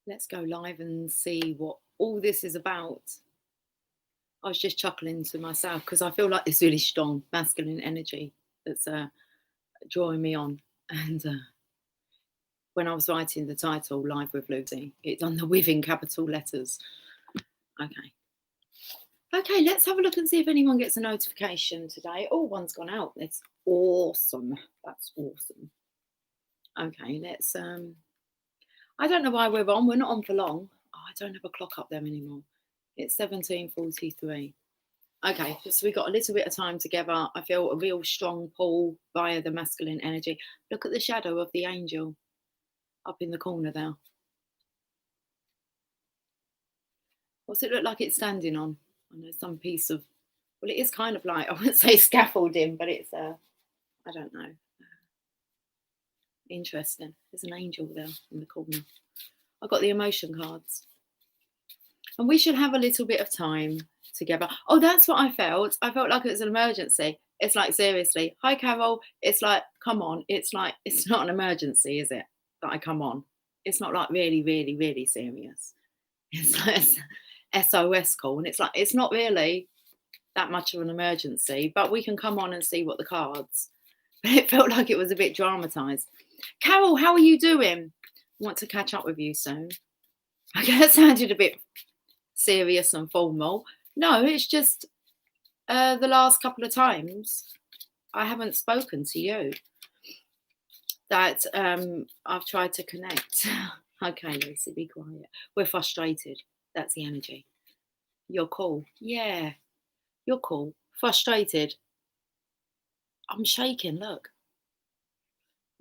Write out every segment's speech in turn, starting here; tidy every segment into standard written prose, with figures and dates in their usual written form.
Let's go live and see what all this is about. I was just chuckling to myself because I feel like this really strong masculine energy that's drawing me on. And when I was writing the title, Live with Lucy, it's on the with in capital letters. Okay, let's have a look and see if anyone gets a notification today. Oh, one's gone out. That's awesome. That's awesome. Okay, let's... I don't know why we're on. We're not on for long. Oh, I don't have a clock up there anymore. It's 17:43. Okay, so we got a little bit of time together. I feel a real strong pull via the masculine energy. Look at the shadow of the angel up in the corner there. What's it look like it's standing on? I know some piece of, well, it is kind of like, I wouldn't say scaffolding, but it's, I don't know. Interesting. There's an angel there in the corner. I've got the emotion cards. And we should have a little bit of time together. Oh, that's what I felt. I felt like it was an emergency. It's like, seriously, hi, Carol. It's like, come on. It's like, it's not an emergency, is it? That I come on. It's not like really, really, really serious. It's like SOS call. And it's like, it's not really that much of an emergency, but we can come on and see what the cards. But it felt like it was a bit dramatized. Carol, how are you doing? I want to catch up with you soon. I guess that sounded a bit serious and formal. No, it's just the last couple of times I haven't spoken to you that I've tried to connect. Okay, Lucy, be quiet. We're frustrated. That's the energy. You're cool. Yeah, you're cool. Frustrated. I'm shaking, look.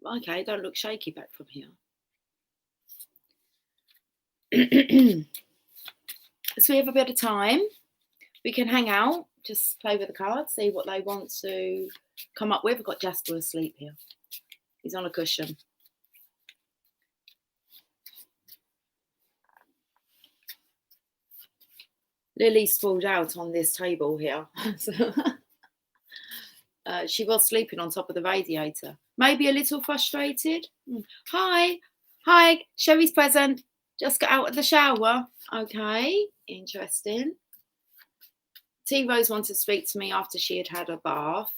Okay, don't look shaky back from here. So we have a bit of time. We can hang out, just play with the cards, see what they want to come up with. We've got Jasper asleep here. He's on a cushion. Lily sprawled out on this table here. She was sleeping on top of the radiator. Maybe a little frustrated. Hi, Sherry's present. Just got out of the shower. Okay, interesting. T-Rose wanted to speak to me after she had had a bath.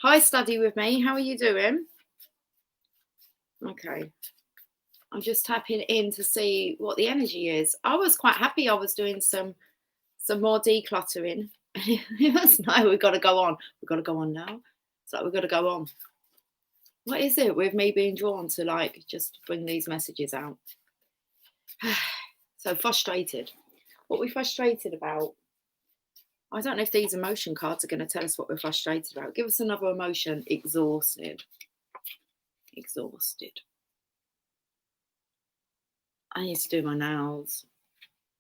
Hi, Study with me. How are you doing? Okay. I'm just tapping in to see what the energy is. I was quite happy. I was doing some more decluttering. It was no, we've got to go on. We've got to go on now. It's like we've got to go on. What is it with me being drawn to like just bring these messages out? So frustrated. What we're frustrated about? I don't know if these emotion cards are going to tell us what we're frustrated about. Give us another emotion. Exhausted. Exhausted. I need to do my nails.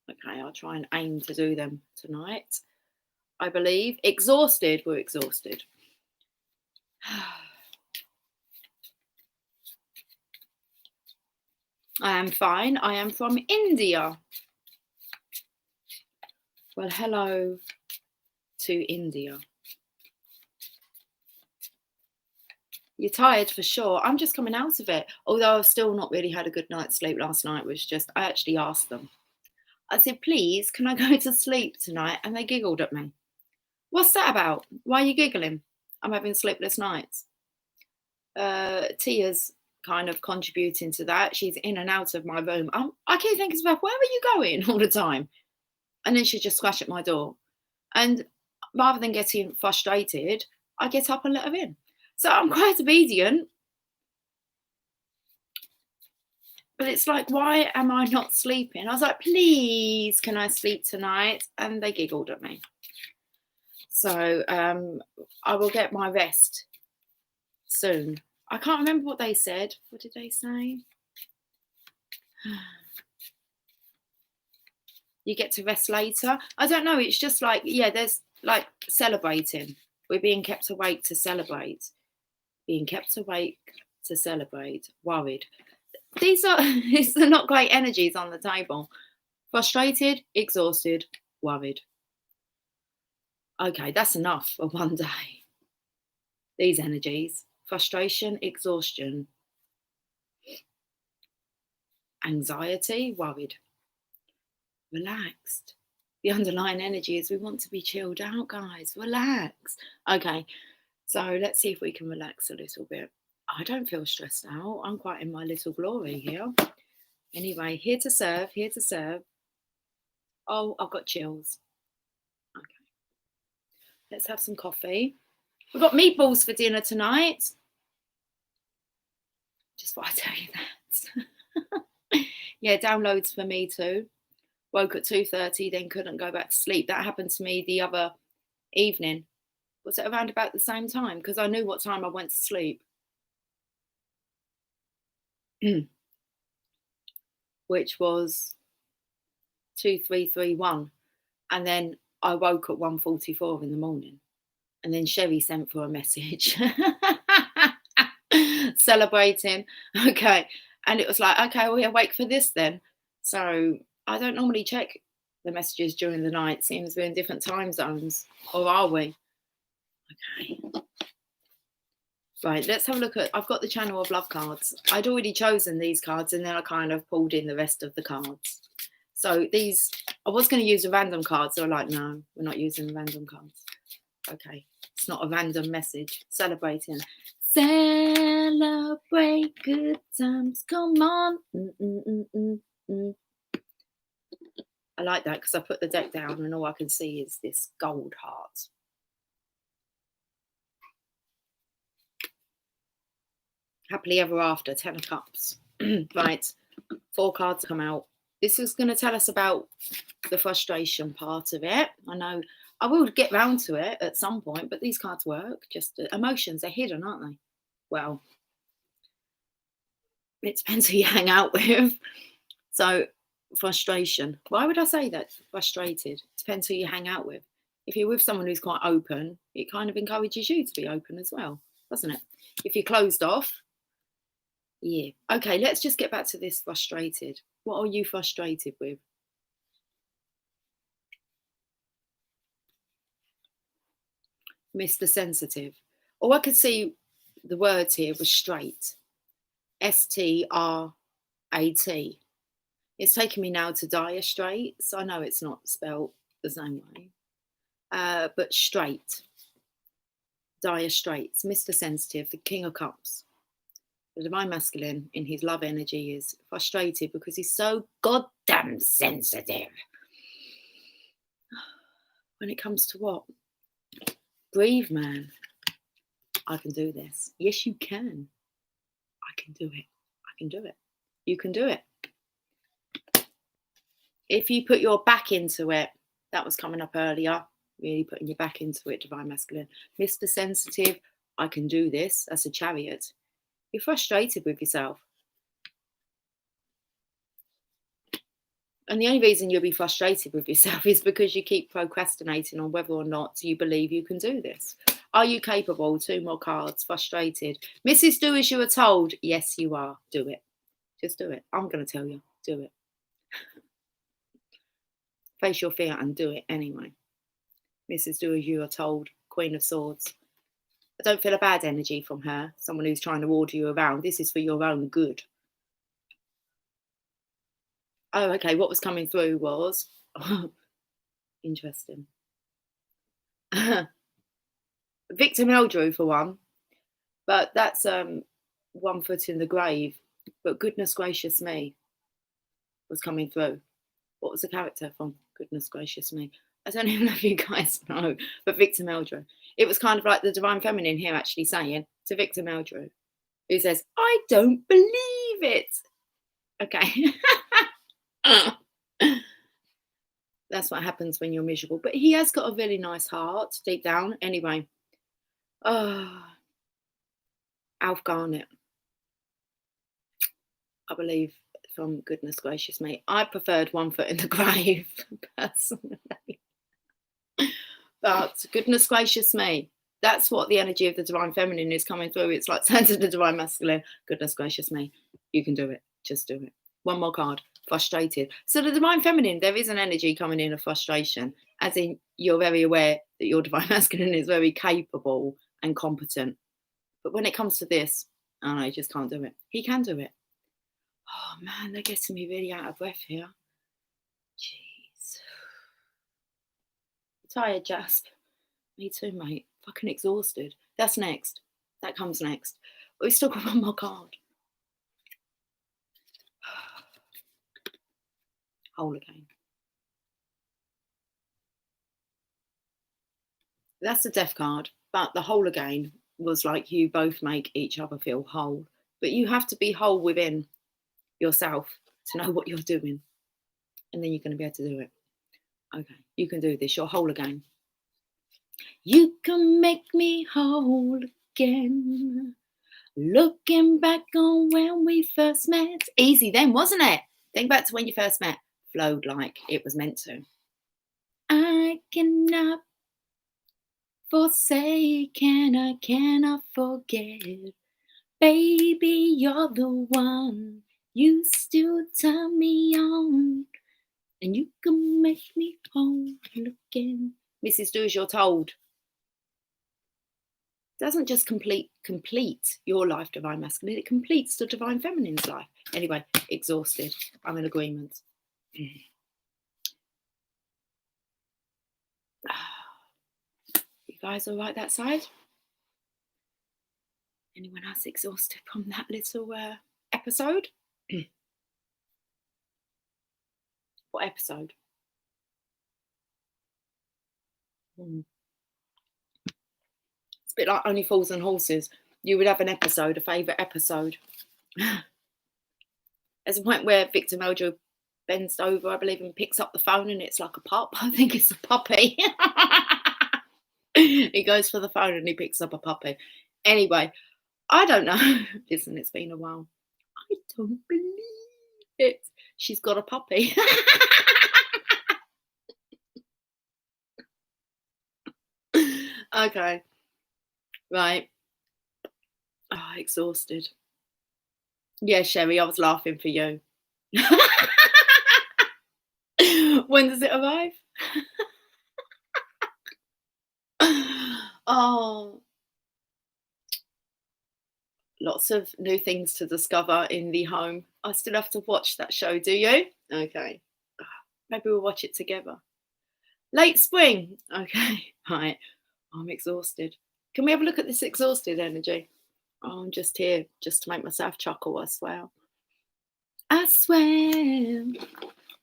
Okay, I'll try and aim to do them tonight. I believe. Exhausted. We're exhausted. I am fine. I am from India. Well, hello to India. You're tired for sure. I'm just coming out of it. Although I've still not really had a good night's sleep last night. It was just, I actually asked them. I said, please, can I go to sleep tonight? And they giggled at me. What's that about? Why are you giggling? I'm having sleepless nights. Tia's kind of contributing to that. She's in and out of my room. I keep thinking about, where are you going all the time? And then she just scratched at my door. And rather than getting frustrated, I get up and let her in. So I'm quite obedient. But it's like, why am I not sleeping? I was like, please, can I sleep tonight? And they giggled at me. So I will get my rest soon. I can't remember what they said. What did they say? You get to rest later. I don't know. It's just like, yeah, there's like celebrating. We're being kept awake to celebrate. Being kept awake to celebrate. Worried. These are not great energies on the table. Frustrated, exhausted, worried. Okay, that's enough for one day. These energies. Frustration, exhaustion. anxiety, worried, relaxed. The underlying energy is we want to be chilled out, guys. Relax. Okay, so let's see if we can relax a little bit. I don't feel stressed out. I'm quite in my little glory here. Anyway, here to serve, here to serve. Oh, I've got chills. Okay, let's have some coffee. We've got meatballs for dinner tonight. Just thought I'd tell you that. Yeah, downloads for me too. Woke at 2:30, then couldn't go back to sleep. That happened to me the other evening. Was it around about the same time? Because I knew what time I went to sleep. Which was 2331. And then I woke at 1:44 in the morning. And then Sherry sent for a message. Celebrating. Okay. And it was like, okay, we're awake for this then. So I don't normally check the messages during the night. Seems we're in different time zones. Or are we? Okay. Right, let's have a look at, I've got the Channel of Love cards. I'd already chosen these cards and then I kind of pulled in the rest of the cards. So these, I was going to use a random card. So I'm like, no, we're not using the random cards. Okay, it's not a random message. Celebrating. Celebrate good times. Come on. I like that because I put the deck down and all I can see is this gold heart. Happily ever after, 10 of cups. Right, 4 cards come out. This is going to tell us about the frustration part of it. I know I will get round to it at some point, but these cards work. Just emotions, they're hidden, aren't they? Well, it depends who you hang out with. So, frustration. Why would I say that? Frustrated. Depends who you hang out with. If you're with someone who's quite open, it kind of encourages you to be open as well, doesn't it? If you're closed off, yeah. Okay, let's just get back to this frustrated. What are you frustrated with? Mr. Sensitive. Oh, I could see the words here was straight. S-T-R-A-T. It's taking me now to Dire Straits. I know it's not spelled the same way. But straight. Dire Straits. Mr. Sensitive, the King of Cups. The Divine Masculine in his love energy is frustrated because he's so goddamn sensitive. When it comes to what? Breathe, man. I can do this. Yes, you can. I can do it. I can do it. You can do it. If you put your back into it, that was coming up earlier, really putting your back into it, Divine Masculine. Mr. Sensitive, I can do this. That's a Chariot. You're frustrated with yourself. And the only reason you'll be frustrated with yourself is because you keep procrastinating on whether or not you believe you can do this. Are you capable? 2 more cards. Frustrated. Mrs. Do as you are told. Yes, you are. Do it. Just do it. I'm going to tell you. Do it. Face your fear and do it anyway. Mrs. Do as you are told. Queen of Swords. I don't feel a bad energy from her. Someone who's trying to order you around. This is for your own good. Oh, okay. What was coming through was interesting. Victor Meldrew for one, but that's 1 foot in the grave. But goodness gracious me was coming through. What was the character from Goodness Gracious Me? I don't even know if you guys know, but Victor Meldrew. It was kind of like the Divine Feminine here actually saying to Victor Meldrew, who says, I don't believe it. Okay. That's what happens when you're miserable. But he has got a really nice heart deep down. Anyway. Alf Garnett. I believe from Goodness Gracious Me. I preferred 1 foot in the grave, personally. But goodness gracious me. That's what the energy of the Divine Feminine is coming through. It's like saying to the Divine Masculine, goodness gracious me. You can do it. Just do it. 1 more card. Frustrated. So the Divine Feminine, there is an energy coming in of frustration, as in you're very aware that your Divine Masculine is very capable and competent. But when it comes to this, I know, he just can't do it. He can do it. Oh man, they're getting me really out of breath here. Jeez. Tired, Jasp. Me too, mate. Fucking exhausted. That's next. That comes next. We've still got one more card. Whole again. That's the death card, but the whole again was like you both make each other feel whole. But you have to be whole within yourself to know what you're doing. And then you're going to be able to do it. Okay, you can do this. You're whole again. You can make me whole again. Looking back on when we first met. Easy then, wasn't it? Think back to when you first met. Flowed like it was meant to. I cannot forsake and I cannot forget. Baby, you're the one. You still turn me on. And you can make me whole again. Mrs. Do as you're told. Doesn't just complete your life, divine masculine. It completes the divine feminine's life. Anyway, exhausted. I'm in agreement. You guys all right that side? Anyone else exhausted from that little episode? What episode? It's a bit like Only Fools and Horses. You would have an episode, a favourite episode. There's a point where Victor Meldrew bends over, I believe, and picks up the phone, and it's like a pup. I think it's a puppy. He goes for the phone and he picks up a puppy. Anyway, I don't know. Listen, it's been a while. I don't believe it. She's got a puppy. Okay. Right. Oh, exhausted. Yeah, Sherry, I was laughing for you. When does it arrive? Oh, lots of new things to discover in the home. I still have to watch that show, do you? Okay. Maybe we'll watch it together. Late spring. Okay. Right. I'm exhausted. Can we have a look at this exhausted energy? Oh, I'm just here just to make myself chuckle, I swear. I swear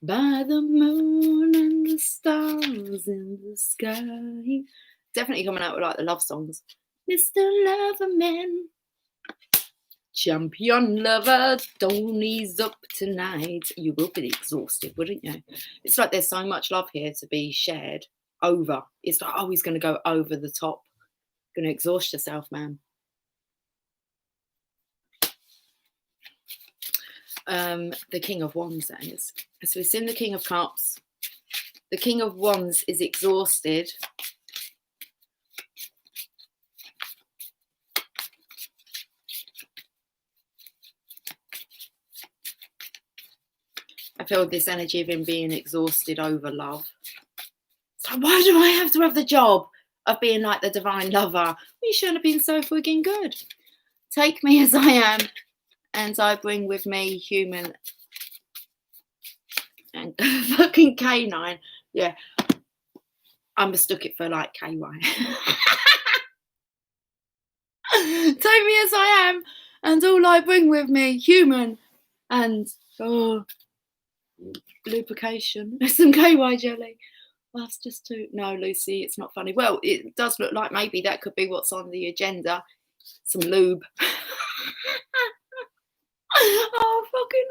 by the moon and the stars in the sky. Definitely coming out with like the love songs. Mr. Loverman, champion lover, don't ease up tonight. You will be exhausted, wouldn't you? It's like there's so much love here to be shared over. It's like, oh, he's going to go over the top. Going to exhaust yourself, man. The King of Wands, that is. So we've seen the King of Cups. The King of Wands is exhausted. I feel this energy of him being exhausted over love. So why do I have to have the job of being like the divine lover? You shouldn't have been so frigging good. Take me as I am, and I bring with me human and fucking canine. Yeah, I mistook it for like KY. Take me as I am, and all I bring with me, human and lubrication. Some KY jelly. Well, that's just too. No, Lucy, it's not funny. Well, it does look like maybe that could be what's on the agenda. Some lube. Oh, fucking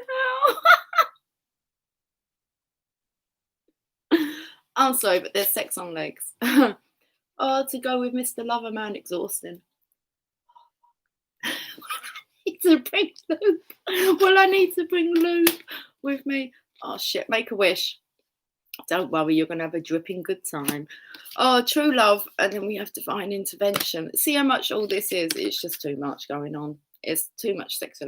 hell. I'm sorry, but there's sex on legs. Oh, to go with Mr. Loverman, exhausting. I need to bring lube. Well, I need to bring lube with me. Oh, shit, make a wish. Don't worry, you're going to have a dripping good time. Oh, true love. And then we have divine intervention. See how much all this is? It's just too much going on. It's too much sex.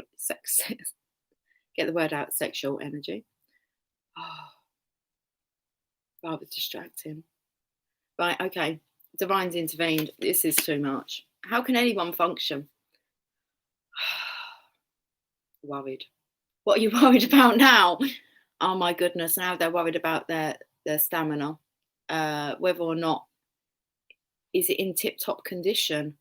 Get the word out, sexual energy. Oh, rather distract him. Right, okay. Divine's intervened. This is too much. How can anyone function? Worried. What are you worried about now? Oh my goodness, now they're worried about their stamina, whether or not is it in tip-top condition.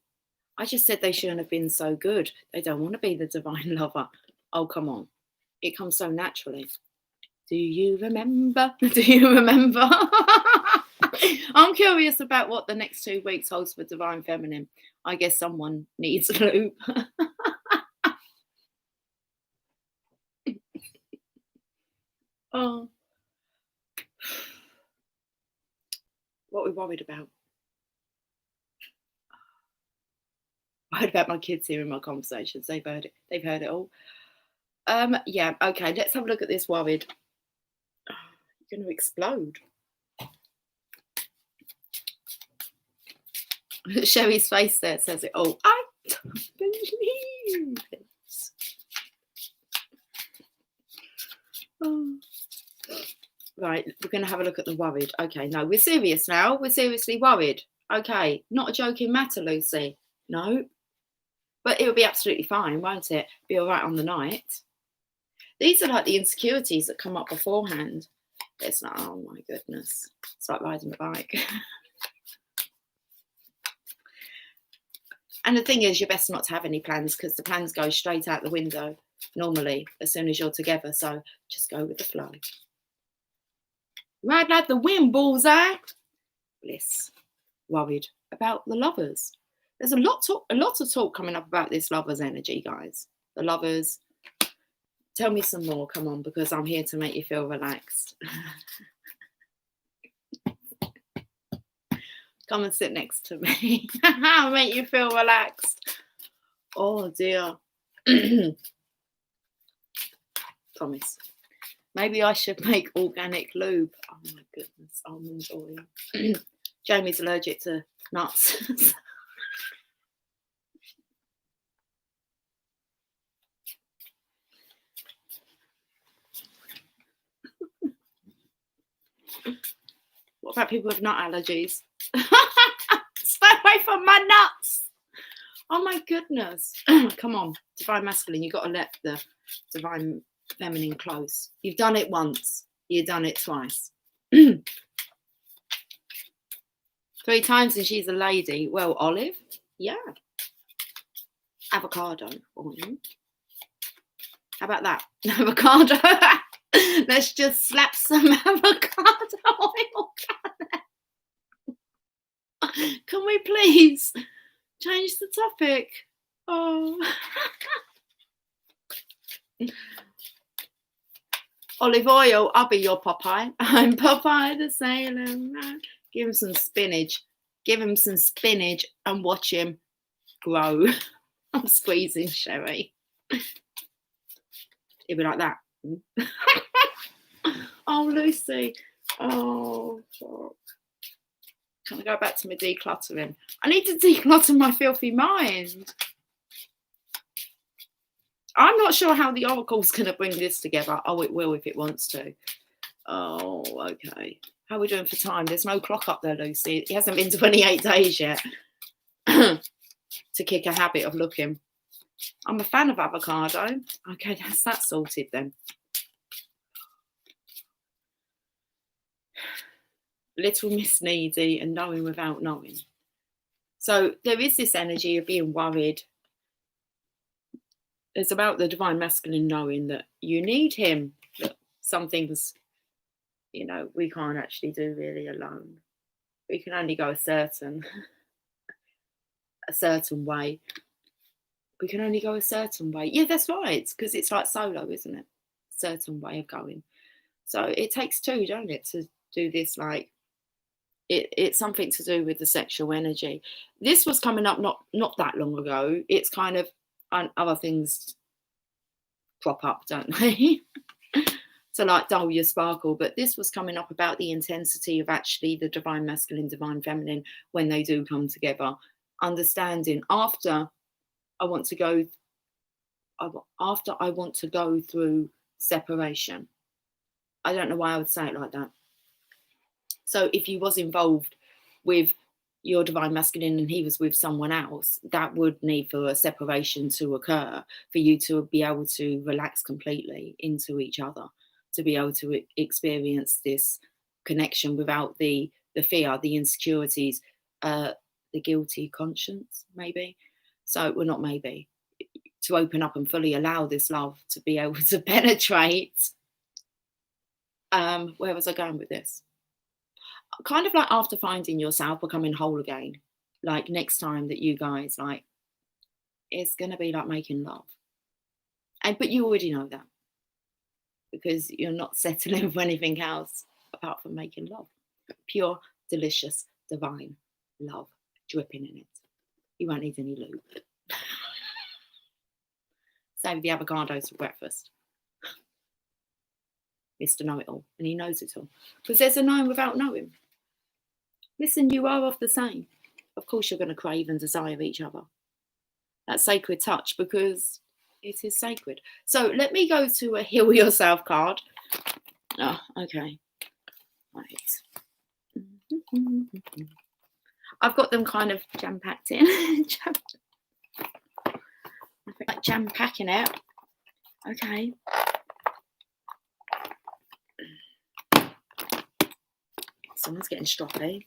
I just said they shouldn't have been so good. They don't want to be the divine lover. Oh, come on. It comes so naturally. Do you remember? Do you remember? I'm curious about what the next 2 weeks holds for divine feminine. I guess someone needs a loop. Oh, what are we worried about? Worried about my kids hearing my conversations. They've heard it. They've heard it all. Yeah. Okay. Let's have a look at this worried. Oh, you're going to explode. Sherry's face there says it all. I don't believe it. Oh. Right, we're going to have a look at the worried. Okay, no, we're serious now. We're seriously worried. Okay, not a joking matter, Lucy. No, but it will be absolutely fine, won't it? Be all right on the night. These are like the insecurities that come up beforehand. It's like, oh my goodness, it's like riding a bike. And the thing is, you're best not to have any plans because the plans go straight out the window normally as soon as you're together. So just go with the flow. Ride like the wind, bullseye. Bliss. Worried about the lovers. There's a lot of talk coming up about this lovers energy, guys. The lovers. Tell me some more, come on, because I'm here to make you feel relaxed. Come and sit next to me. I'll make you feel relaxed. Oh dear. Promise. Maybe I should make organic lube. Oh my goodness, almond oil. Jamie's allergic to nuts. What about people with nut allergies? Stay away from my nuts. Oh my goodness. Come on, divine masculine. You've got to let the divine feminine close. You've done it once. You've done it twice. 3 times and she's a lady. Well, olive. Yeah. Avocado oil. How about that? Avocado. Let's just slap some avocado oil. Can we please change the topic? Oh. Olive oil, I'll be your Popeye. I'm Popeye the Sailor Man. Give him some spinach. Give him some spinach and watch him grow. I'm squeezing Sherry. It'd be like that. Oh, Lucy. Oh, fuck. Can I go back to my decluttering? I need to declutter my filthy mind. I'm not sure how the oracle's going to bring this together. Oh, it will if it wants to. Oh, okay. How are we doing for time? There's no clock up there, Lucy. It hasn't been 28 days yet to kick a habit of looking. I'm a fan of avocado. Okay, that's that sorted then. Little Miss Needy and knowing without knowing. So there is this energy of being worried. It's about the divine masculine knowing that you need him, that some things, you know, we can't actually do really alone. We can only go a certain way. We can only go a certain way. Yeah, that's right, because it's like solo, isn't it? Certain way of going. So it takes two, don't it, to do this, like, it's something to do with the sexual energy. This was coming up not that long ago. It's kind of other things crop up, don't they? So like dull your sparkle. But this was coming up about the intensity of actually the divine masculine, divine feminine when they do come together. Understanding after I want to go through separation. I don't know why I would say it like that. So if you was involved with your divine masculine and he was with someone else, that would need for a separation to occur for you to be able to relax completely into each other, to be able to experience this connection without the fear, the insecurities, the guilty conscience, maybe. So, well, not maybe, to open up and fully allow this love to be able to penetrate. Where was I going with this? Kind of like after finding yourself, becoming whole again. Like next time that you guys, like, it's going to be like making love. But you already know that because you're not settling for anything else apart from making love. Pure, delicious, divine love dripping in it. You won't need any lube. Save the avocados for breakfast. Mr. Know-it-all, and he knows it all. Because there's a knowing without knowing. Listen, you are of the same. Of course you're going to crave and desire each other. That sacred touch, because it is sacred. So let me go to a heal yourself card. Oh, okay. Right. I've got them kind of jam-packed in. I think like jam-packing it. Okay. Someone's getting stroppy.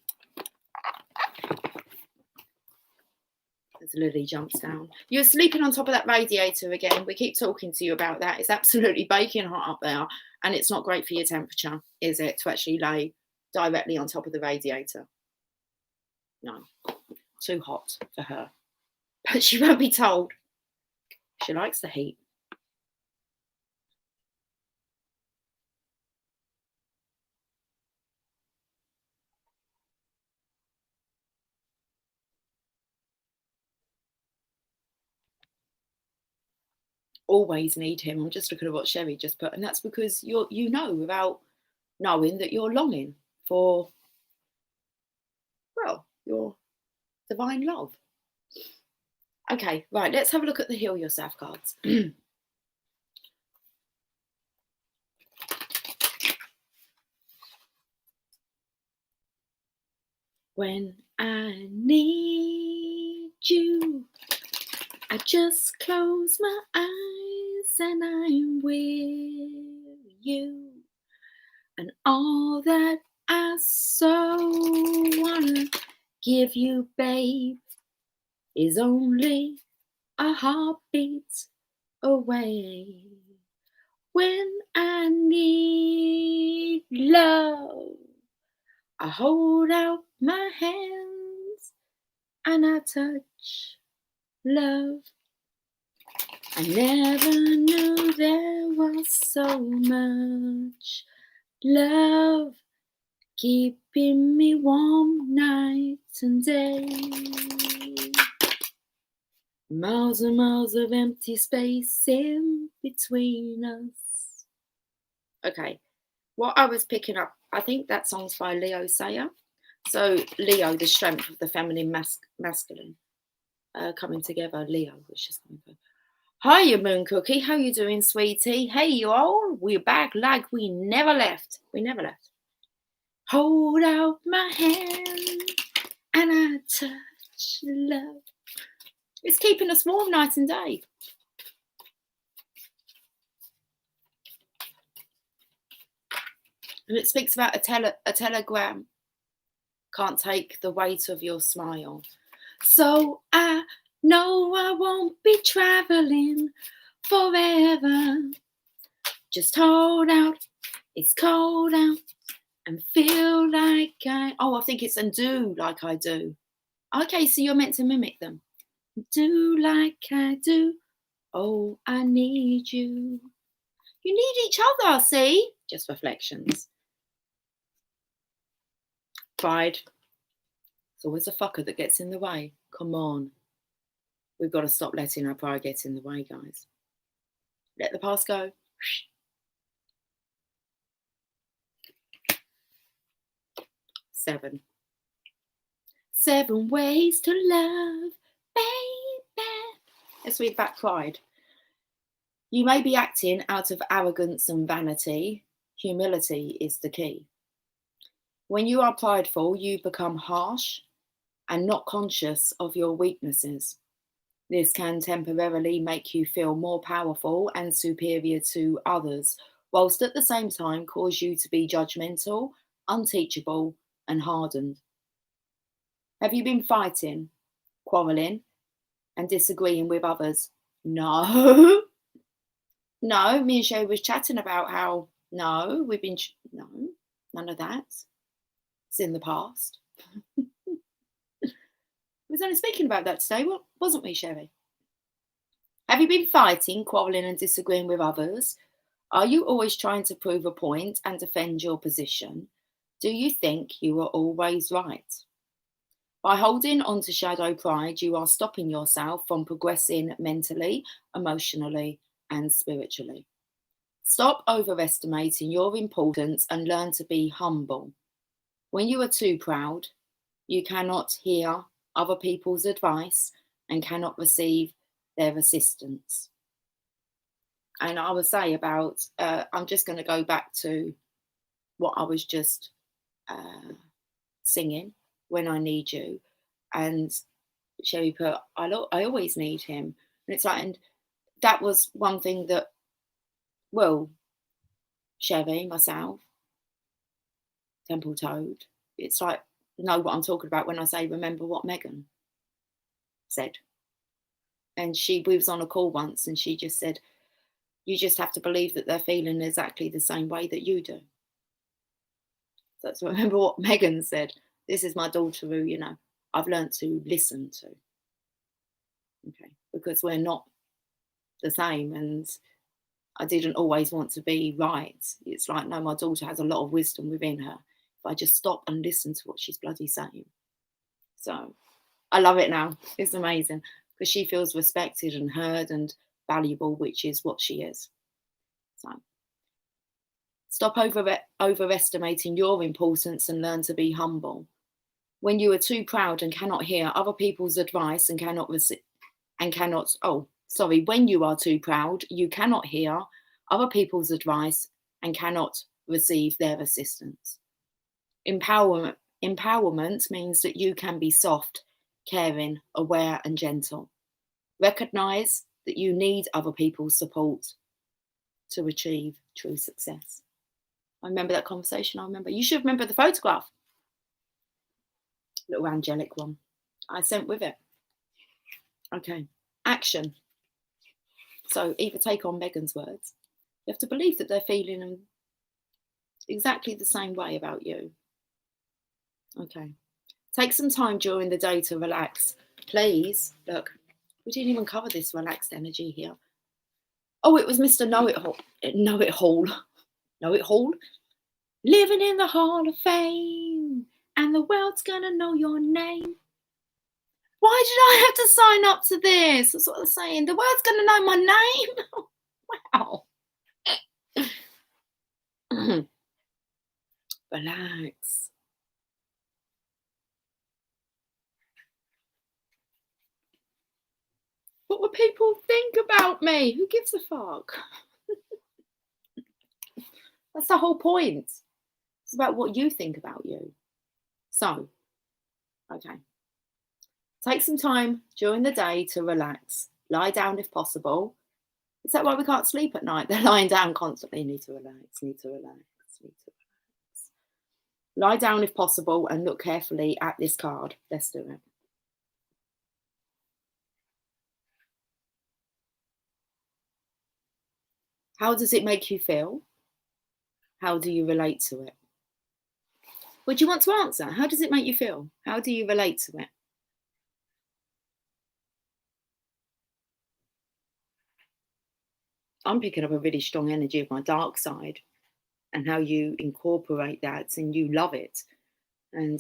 As Lily jumps down. You're sleeping on top of that radiator again. We keep talking to you about that. It's absolutely baking hot up there. And it's not great for your temperature, is it, to actually lay directly on top of the radiator? No. Too hot for her. But she won't be told. She likes the heat. Always need him. I'm just looking at what Sherry just put, and that's because you know without knowing that you're longing for, well, your divine love. Okay, right, let's have a look at the heal yourself cards. When I need you, I just close my eyes and I'm with you. And all that I so wanna give you, babe, is only a heartbeat away. When I need love, I hold out my hands and I touch love. I never knew there was so much love keeping me warm night and day. Miles and miles of empty space in between us. Okay, what I was picking up, I think that song's by Leo Sayer. So Leo, the strength of the feminine masculine coming together. Leo was just coming through. Hiya, Moon Cookie. How you doing, sweetie? Hey, you all. We're back like we never left. We never left. Hold out my hand and I touch love. It's keeping us warm night and day. And it speaks about a telegram can't take the weight of your smile. So I know I won't be traveling forever. Just hold out, it's cold out, and feel like I think it's and do like I do. Okay, so you're meant to mimic them. Do like I do. Oh, I need you. You need each other, see? Just reflections. Pride. It's always a fucker that gets in the way. Come on. We've got to stop letting our pride get in the way, guys. Let the past go. 7. 7 ways to love, baby. Let's read about pride. You may be acting out of arrogance and vanity. Humility is the key. When you are prideful, you become harsh, and not conscious of your weaknesses. This can temporarily make you feel more powerful and superior to others, whilst at the same time cause you to be judgmental, unteachable, and hardened. Have you been fighting, quarrelling, and disagreeing with others? No. No, me and Shay was chatting about how, no, no, none of that. It's in the past. We was only speaking about that today, wasn't we, Sherry? Have you been fighting, quarrelling, and disagreeing with others? Are you always trying to prove a point and defend your position? Do you think you are always right? By holding on to shadow pride, you are stopping yourself from progressing mentally, emotionally, and spiritually. Stop overestimating your importance and learn to be humble. When you are too proud, you cannot hear other people's advice and cannot receive their assistance. And I would say about, I'm just going to go back to what I was just singing, When I Need You. And Sherry put, I always need him. And it's like, and that was one thing that, well, Sherry, myself, Temple Toad, it's like, know what I'm talking about when I say, remember what Megan said. And we was on a call once and she just said, you just have to believe that they're feeling exactly the same way that you do. So that's remember what Megan said. This is my daughter who, I've learned to listen to. Okay. Because we're not the same. And I didn't always want to be right. It's like, no, my daughter has a lot of wisdom within her. If I just stop and listen to what she's bloody saying. So I love it now. It's amazing because she feels respected and heard and valuable, which is what she is. So stop overestimating your importance and learn to be humble. When you are too proud and cannot hear other people's advice and when you are too proud, you cannot hear other people's advice and cannot receive their assistance. Empowerment means that you can be soft, caring, aware, and gentle. Recognize that you need other people's support to achieve true success. I remember that conversation. You should remember the photograph. Little angelic one I sent with it. Okay, action. So either take on Megan's words. You have to believe that they're feeling exactly the same way about you. Okay. Take some time during the day to relax. Please, look, we didn't even cover this relaxed energy here. Oh, it was Mr. Know-It-All. Know-It-All. Living in the Hall of Fame, and the world's gonna know your name. Why did I have to sign up to this? That's what I'm saying. The world's gonna know my name. Wow. Relax. What would people think about me? Who gives a fuck? That's the whole point. It's about what you think about you. So, okay. Take some time during the day to relax. Lie down if possible. Is that why we can't sleep at night? They're lying down constantly. Need to relax. Lie down if possible and look carefully at this card. Let's do it. How does it make you feel? How do you relate to it? What do you want to answer? How does it make you feel? How do you relate to it? I'm picking up a really strong energy of my dark side and how you incorporate that and you love it and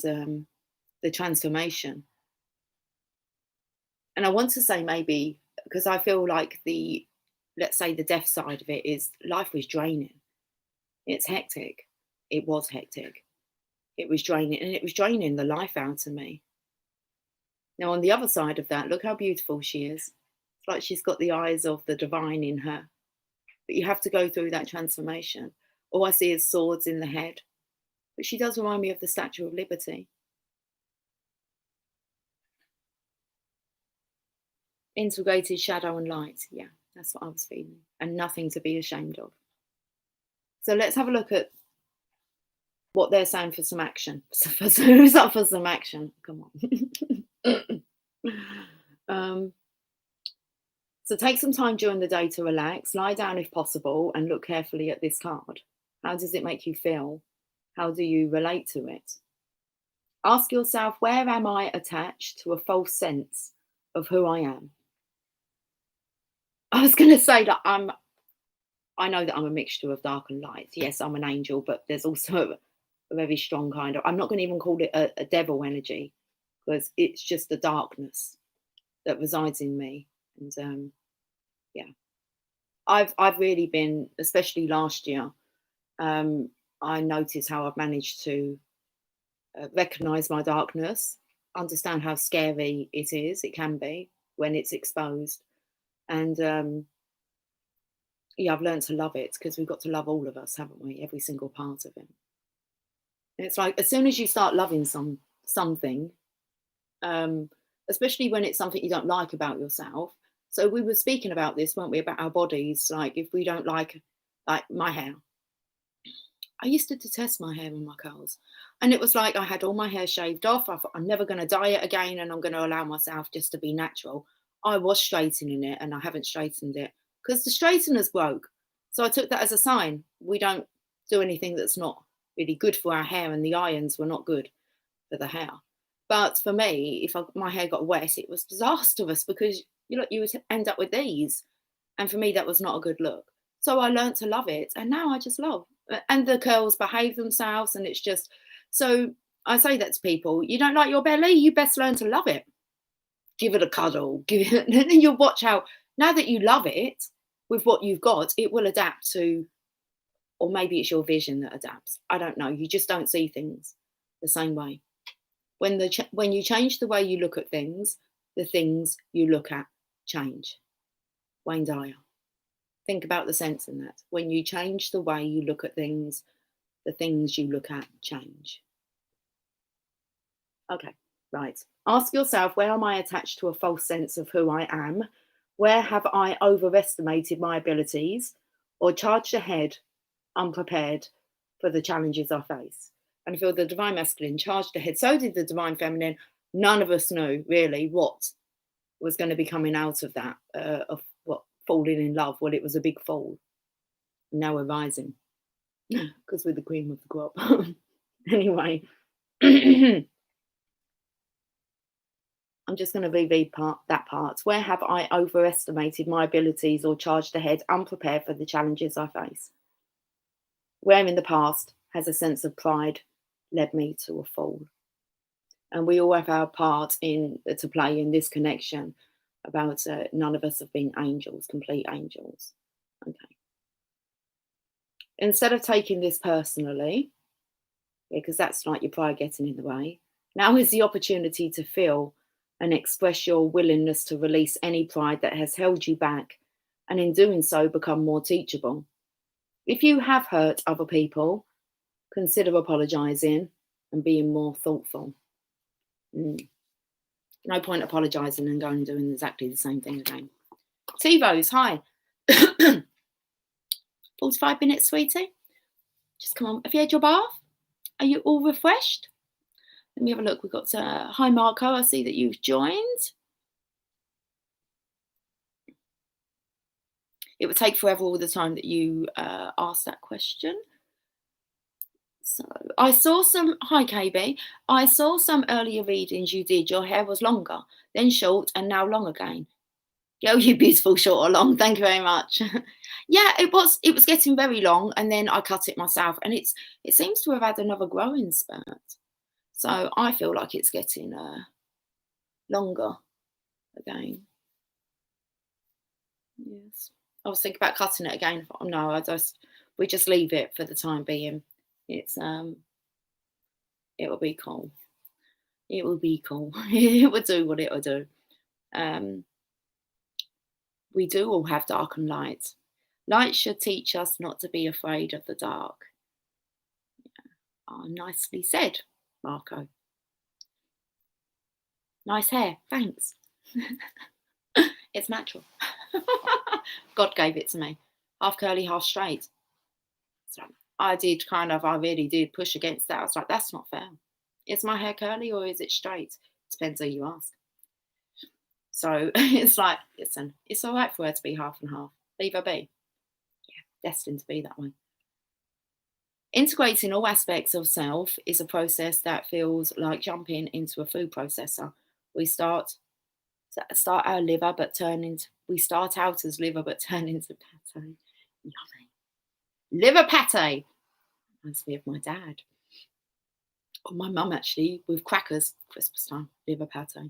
the transformation. And I want to say maybe, because I feel like let's say the death side of it is life was draining. It's hectic. It was hectic. It was draining, and it was draining the life out of me. Now, on the other side of that, look how beautiful she is. It's like she's got the eyes of the divine in her. But you have to go through that transformation. All I see is swords in the head. But she does remind me of the Statue of Liberty. Integrated shadow and light. Yeah, that's what I was feeling. And nothing to be ashamed of. So let's have a look at what they're saying for some action. Who's up for some action? Come on. So take some time during the day to relax, lie down if possible, and look carefully at this card. How does it make you feel? How do you relate to it? Ask yourself, where am I attached to a false sense of who I am? I was going to say that I know that I'm a mixture of dark and light. Yes, I'm an angel, but there's also a very strong kind of, I'm not going to even call it a devil energy, because it's just the darkness that resides in me. And yeah, I've really been, especially last year, I noticed how I've managed to recognize my darkness, understand how scary it can be when it's exposed. And yeah, I've learned to love it, because we've got to love all of us, haven't we? Every single part of it. And it's like, as soon as you start loving something, especially when it's something you don't like about yourself. So we were speaking about this, weren't we, about our bodies? Like, if we don't like my hair, I used to detest my hair and my curls. And it was like I had all my hair shaved off. I thought, I'm never going to dye it again, and I'm going to allow myself just to be natural. I was straightening it, and I haven't straightened it because the straightener's broke. So I took that as a sign. We don't do anything that's not really good for our hair, and the irons were not good for the hair. But for me, if my hair got wet, it was disastrous, because you would end up with these. And for me, that was not a good look. So I learned to love it. And now I just love. And the curls behave themselves. And it's just, so I say that to people, you don't like your belly, you best learn to love it. Give it a cuddle. And then you'll watch how, now that you love it with what you've got, it will adapt to, or maybe it's your vision that adapts. I don't know. You just don't see things the same way. When you change the way you look at things, the things you look at change. Wayne Dyer. Think about the sense in that. When you change the way you look at things, the things you look at change. Okay, right. Ask yourself, where am I attached to a false sense of who I am? Where have I overestimated my abilities or charged ahead unprepared for the challenges I face? And I feel the divine masculine charged ahead. So did the divine feminine. None of us knew really what was going to be coming out of that, of what, falling in love. Well, it was a big fall. Now we're rising because we're the cream of the crop. Anyway, I'm just going to reread that part. Where have I overestimated my abilities or charged ahead unprepared for the challenges I face? Where in the past has a sense of pride led me to a fall? And we all have our part to play in this connection about none of us have been angels, complete angels. Okay. Instead of taking this personally, because that's like your pride getting in the way, now is the opportunity to feel and express your willingness to release any pride that has held you back, and in doing so, become more teachable. If you have hurt other people, consider apologising and being more thoughtful. No point apologising and going and doing exactly the same thing again. T-Rose, hi. 45 minutes, sweetie. Just come on. Have you had your bath? Are you all refreshed? Let me have a look. We've got, hi Marco, I see that you've joined. It would take forever all the time that you asked that question. So I saw some, hi KB, I saw some earlier readings you did. Your hair was longer, then short, and now long again. Yo, you beautiful, short or long. Thank you very much. Yeah, it was getting very long, and then I cut it myself, and it seems to have had another growing spurt. So I feel like it's getting longer again. Yes. I was thinking about cutting it again. No, we just leave it for the time being. It's it will be cool. It will be cool. It will do what it will do. We do all have dark and light. Light should teach us not to be afraid of the dark. Yeah. Oh, nicely said, Marco. Nice hair, thanks. It's natural. God gave it to me. Half curly, half straight. So I really did push against that. I was like, that's not fair. Is my hair curly or is it straight? Depends who you ask. So it's like, listen, it's all right for her to be half and half. Leave her be. Yeah, destined to be that way. Integrating all aspects of self is a process that feels like jumping into a food processor. We start our liver, we start out as liver, but turn into pate. Yummy. Liver pate. Reminds me of my dad. Or my mum, actually, with crackers, Christmas time, liver pate.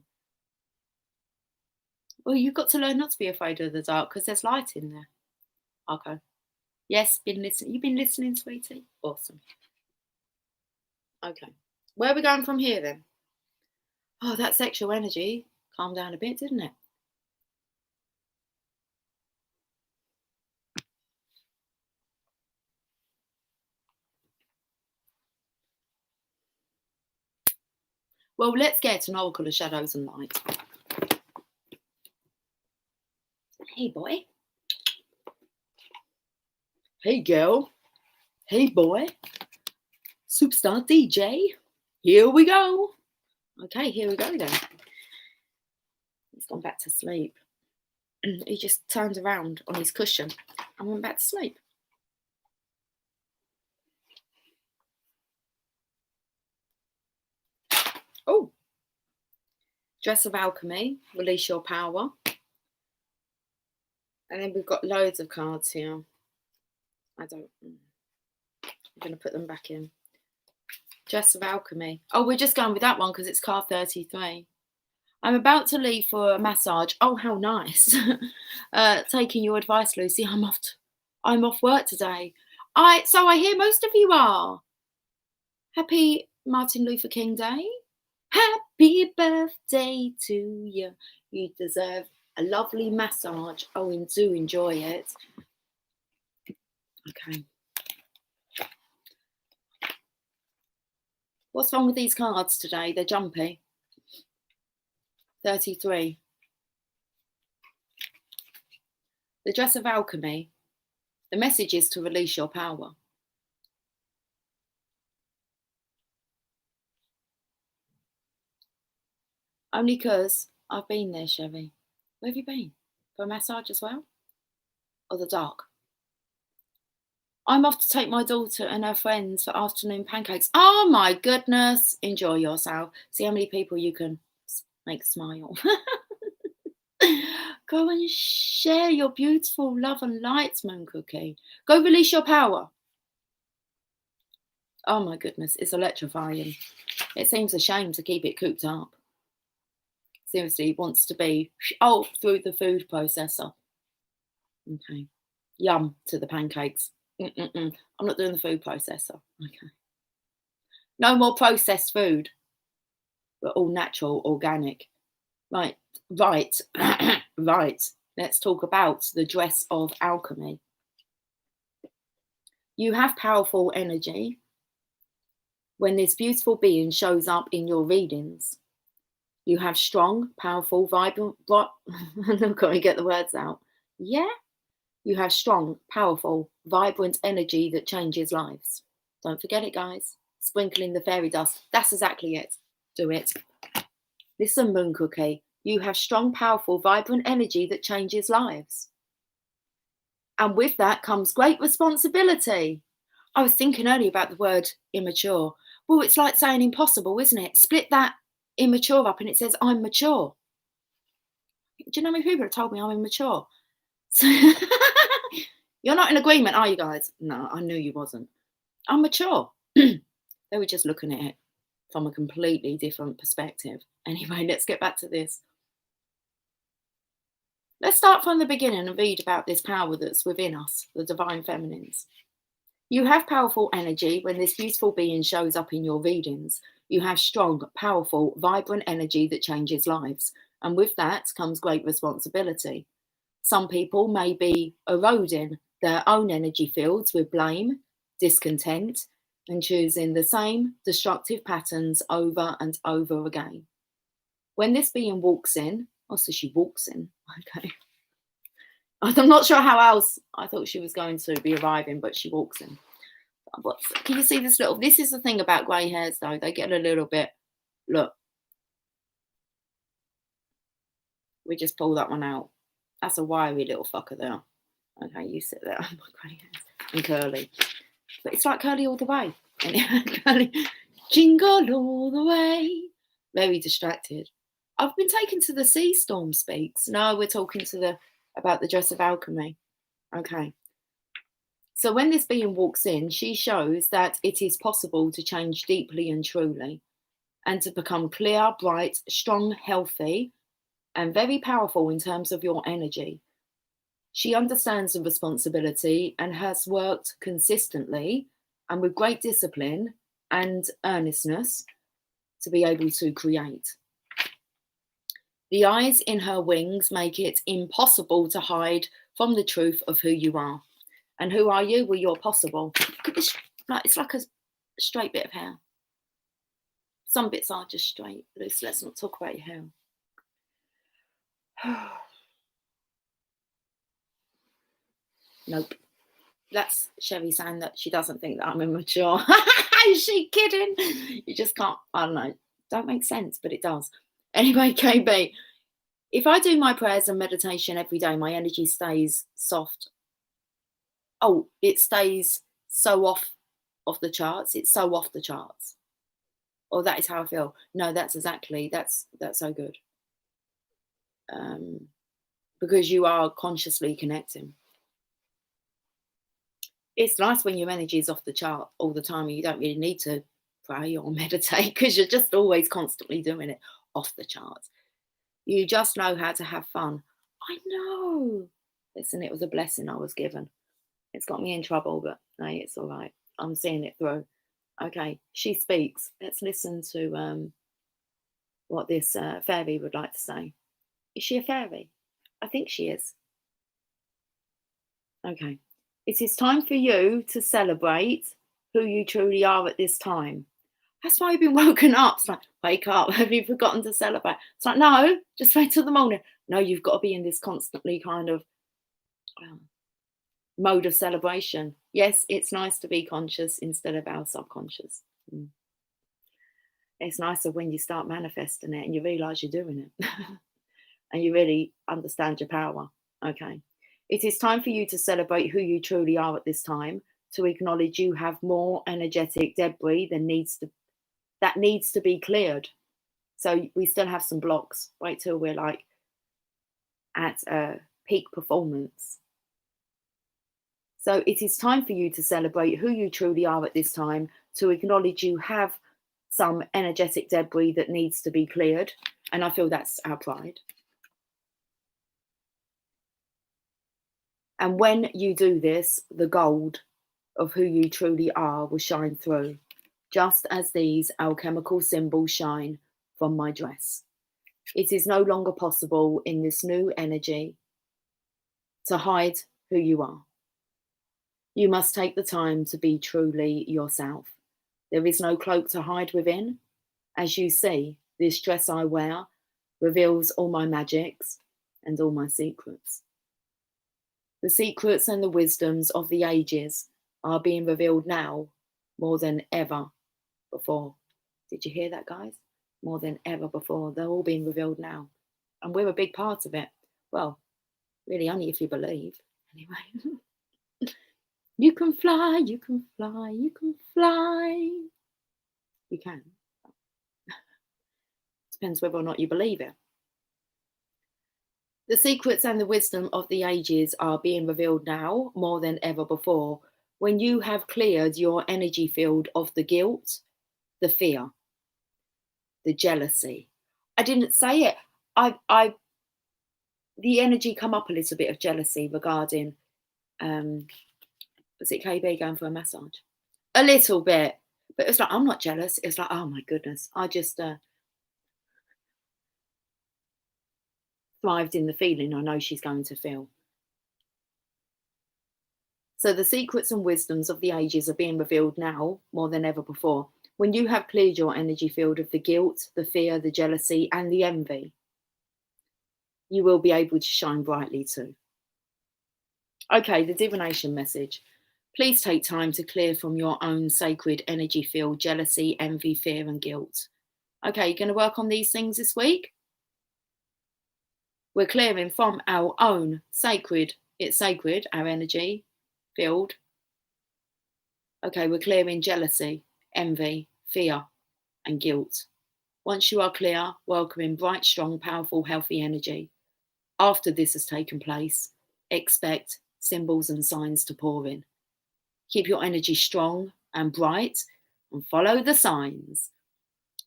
Well, you've got to learn not to be afraid of the dark because there's light in there. Okay. Yes, been listening. You've been listening, sweetie? Awesome. Okay. Where are we going from here then? Oh, that sexual energy calmed down a bit, didn't it? Well, let's get an oracle of shadows and light. Hey, boy. Hey, girl. Hey, boy. Superstar DJ. Here we go. Okay, here we go then. He's gone back to sleep. He just turned around on his cushion and went back to sleep. Oh. Dress of Alchemy. Release your power. And then we've got loads of cards here. I'm going to put them back in. Dress of Alchemy. Oh, we're just going with that one because it's card 33. I'm about to leave for a massage. Oh, how nice. Taking your advice, Lucy. I'm off work today. So I hear most of you are. Happy Martin Luther King Day. Happy birthday to you. You deserve a lovely massage. Oh, and do enjoy it. Okay. What's wrong with these cards today? They're jumpy. 33. The Dress of Alchemy. The message is to release your power. Only because I've been there, Chevy. Where have you been? For a massage as well? Or the dark? I'm off to take my daughter and her friends for afternoon pancakes. Oh my goodness. Enjoy yourself. See how many people you can make smile. Go and share your beautiful love and light, Moon Cookie. Go release your power. Oh my goodness, it's electrifying. It seems a shame to keep it cooped up. Seriously, wants to be through the food processor. Okay. Yum to the pancakes. I'm not doing the food processor. Okay. No more processed food. We're all natural, organic. Right. Right. Let's talk about the Dress of Alchemy. You have powerful energy when this beautiful being shows up in your readings. You have strong, powerful, vibrant. I've got to get the words out. Yeah. You have strong, powerful, vibrant energy that changes lives. Don't forget it, guys. Sprinkling the fairy dust. That's exactly it. Do it. Listen, Moon Cookie. You have strong, powerful, vibrant energy that changes lives. And with that comes great responsibility. I was thinking earlier about the word immature. Well, it's like saying impossible, isn't it? Split that immature up and it says I'm mature. Do you know how many people have told me I'm immature? So you're not in agreement, are you guys? No, I knew you wasn't. I'm mature. They were just looking at it from a completely different perspective. Anyway, let's get back to this. Let's start from the beginning and read about this power that's within us, the divine feminines. You have powerful energy when this beautiful being shows up in your readings. You have strong, powerful, vibrant energy that changes lives. And with that comes great responsibility. Some people may be eroding their own energy fields with blame, discontent, and choosing the same destructive patterns over and over again. When this being walks in, Oh, so she walks in. Okay. I'm not sure how else I thought she was going to be arriving, but she walks in. Can you see this little? This is the thing about grey hairs, though. They get a little bit. Look, we just pull that one out. That's a wiry little fucker there. Okay, you sit there. My grey hairs and curly, but it's like curly all the way. Curly, jingle all the way. Very distracted. I've been taken to the Sea Storm Speaks. No, we're talking to about the Dress of Alchemy. Okay. So when this being walks in, she shows that it is possible to change deeply and truly, and to become clear, bright, strong, healthy, and very powerful in terms of your energy. She understands the responsibility and has worked consistently and with great discipline and earnestness to be able to create. The eyes in her wings make it impossible to hide from the truth of who you are. And who are you? Well, you're possible. Look at this, it's like a straight bit of hair. Some bits are just straight. Let's not talk about your hair. Nope. That's Sherry saying that she doesn't think that I'm immature. Is she kidding? You just can't, I don't know. Don't make sense, but it does. Anyway, KB, if I do my prayers and meditation every day, my energy stays soft. Oh, it stays so off the charts. It's so off the charts. Oh, that is how I feel. No, that's so good. Because you are consciously connecting. It's nice when your energy is off the chart all the time and you don't really need to pray or meditate because you're just always constantly doing it off the charts. You just know how to have fun. I know. Listen, it was a blessing I was given. It's got me in trouble, but hey, it's all right. I'm seeing it through. Okay, she speaks. Let's listen to what this fairy would like to say. Is she a fairy? I think she is. Okay. It is time for you to celebrate who you truly are at this time. That's why you've been woken up. It's like, wake up. Have you forgotten to celebrate? It's like, no, just wait till the morning. No, you've got to be in this constantly kind of mode of celebration. Yes, it's nice to be conscious instead of our subconscious. It's nicer when you start manifesting it and you realize you're doing it and you really understand your power. Okay. It is time for you to celebrate who you truly are at this time, to acknowledge you have more energetic debris that needs to be cleared. So we still have some blocks. Wait till we're like at peak performance. So it is time for you to celebrate who you truly are at this time, to acknowledge you have some energetic debris that needs to be cleared. And I feel that's our pride. And when you do this, the gold of who you truly are will shine through, just as these alchemical symbols shine from my dress. It is no longer possible in this new energy to hide who you are. You must take the time to be truly yourself. There is no cloak to hide within. As you see, this dress I wear reveals all my magics and all my secrets. The secrets and the wisdoms of the ages are being revealed now more than ever before. Did you hear that, guys? More than ever before. They're all being revealed now. And we're a big part of it. Well, really only if you believe. Anyway. You can fly, you can fly, you can fly. You can. Depends whether or not you believe it. The secrets and the wisdom of the ages are being revealed now more than ever before, when you have cleared your energy field of the guilt, the fear, the jealousy. I didn't say it. The energy come up a little bit of jealousy regarding, was it KB going for a massage? A little bit, but it's like, I'm not jealous. It's like, oh my goodness, I just thrived in the feeling I know she's going to feel. So the secrets and wisdoms of the ages are being revealed now more than ever before, when you have cleared your energy field of the guilt, the fear, the jealousy, and the envy. you will be able to shine brightly too. Okay, the divination message. Please take time to clear from your own sacred energy field jealousy, envy, fear, and guilt. Okay, you're going to work on these things this week? We're clearing from our own sacred, it's sacred, our energy field. Okay, we're clearing jealousy, envy, fear, and guilt. Once you are clear, welcoming bright, strong, powerful, healthy energy. After this has taken place, expect symbols and signs to pour in. Keep your energy strong and bright and follow the signs.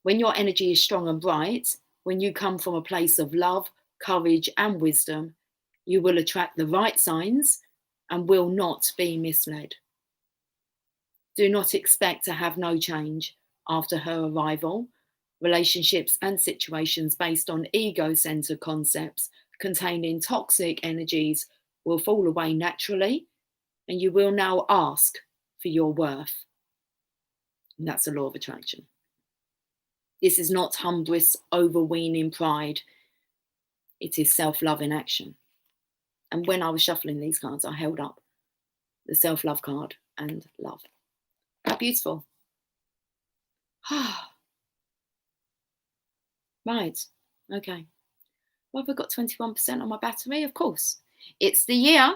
When your energy is strong and bright, when you come from a place of love, courage, and wisdom, you will attract the right signs and will not be misled. Do not expect to have no change after her arrival. Relationships and situations based on ego-centered concepts containing toxic energies will fall away naturally, and you will now ask for your worth. And that's the law of attraction. This is not hubris, overweening pride. It is self-love in action. And when I was shuffling these cards, I held up the self-love card and love. How beautiful. Right. Okay. Well, have I got 21% on my battery? Of course. It's the year.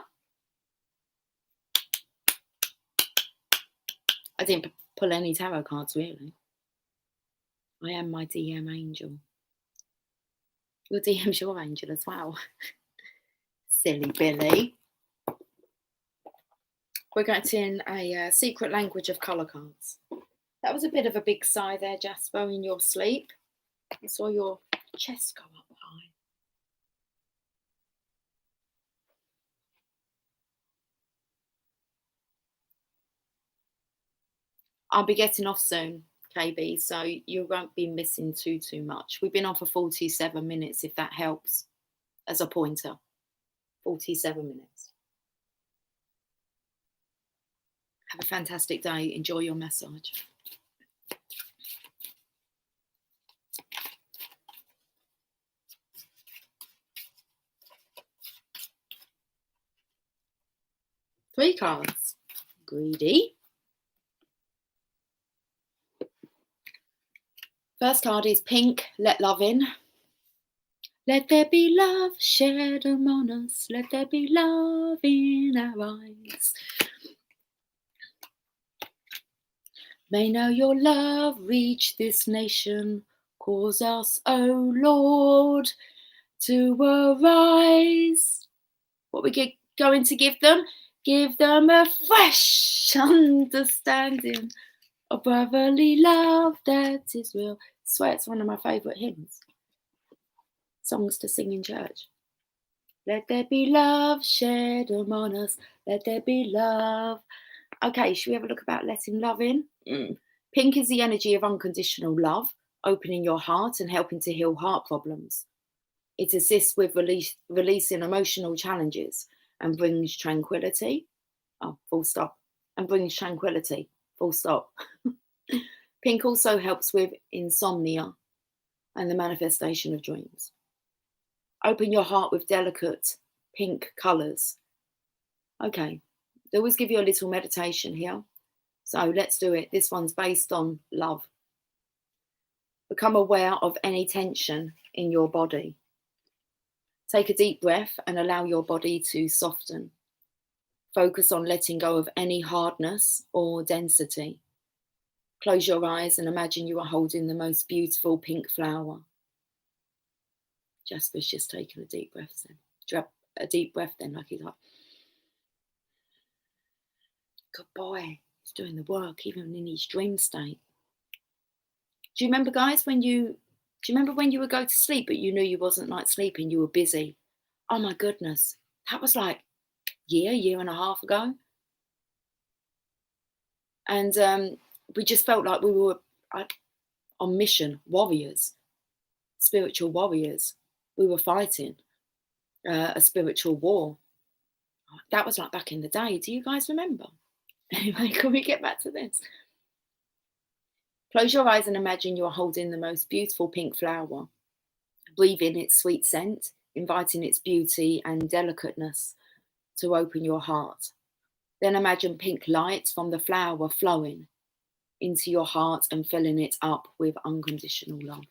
I didn't pull any tarot cards, really. I am my DM angel. Your DM's your angel as well. Silly Billy. We're getting a secret language of colour cards. That was a bit of a big sigh there, Jasper, in your sleep. I saw your chest go up high. I'll be getting off soon, KB, so you won't be missing too much. We've been on for 47 minutes, if that helps, as a pointer. 47 minutes. Have a fantastic day. Enjoy your massage. Three cards. Greedy. First card is pink, let love in. Let there be love shared among us. Let there be love in our eyes. May now your love reach this nation. Cause us, O Lord, to arise. What we going to give them? Give them a fresh understanding of brotherly love that is real. I swear it's one of my favourite hymns. Songs to sing in church. Let there be love shared among us. Let there be love. Okay, should we have a look about letting love in? Pink is the energy of unconditional love, opening your heart and helping to heal heart problems. It assists with releasing emotional challenges and brings tranquility. Oh, full stop. And brings tranquility. Full stop. Pink also helps with insomnia and the manifestation of dreams. Open your heart with delicate pink colours. Okay, they always give you a little meditation here. So let's do it. This one's based on love. Become aware of any tension in your body. Take a deep breath and allow your body to soften. Focus on letting go of any hardness or density. Close your eyes and imagine you are holding the most beautiful pink flower. Jasper's just taking a deep breath then. A deep breath then, like he's like, good boy, he's doing the work even in his dream state. Do you remember, guys, when you would go to sleep but you knew you wasn't like sleeping, you were busy? Oh my goodness, that was like year and a half ago. And we just felt like we were on mission, warriors, spiritual warriors. We were fighting a spiritual war. That was like back in the day. Do you guys remember? Anyway, can we get back to this? Close your eyes and imagine you're holding the most beautiful pink flower. Breathe in its sweet scent. inviting its beauty and delicateness to open your heart. Then imagine pink light from the flower flowing into your heart and filling it up with unconditional love.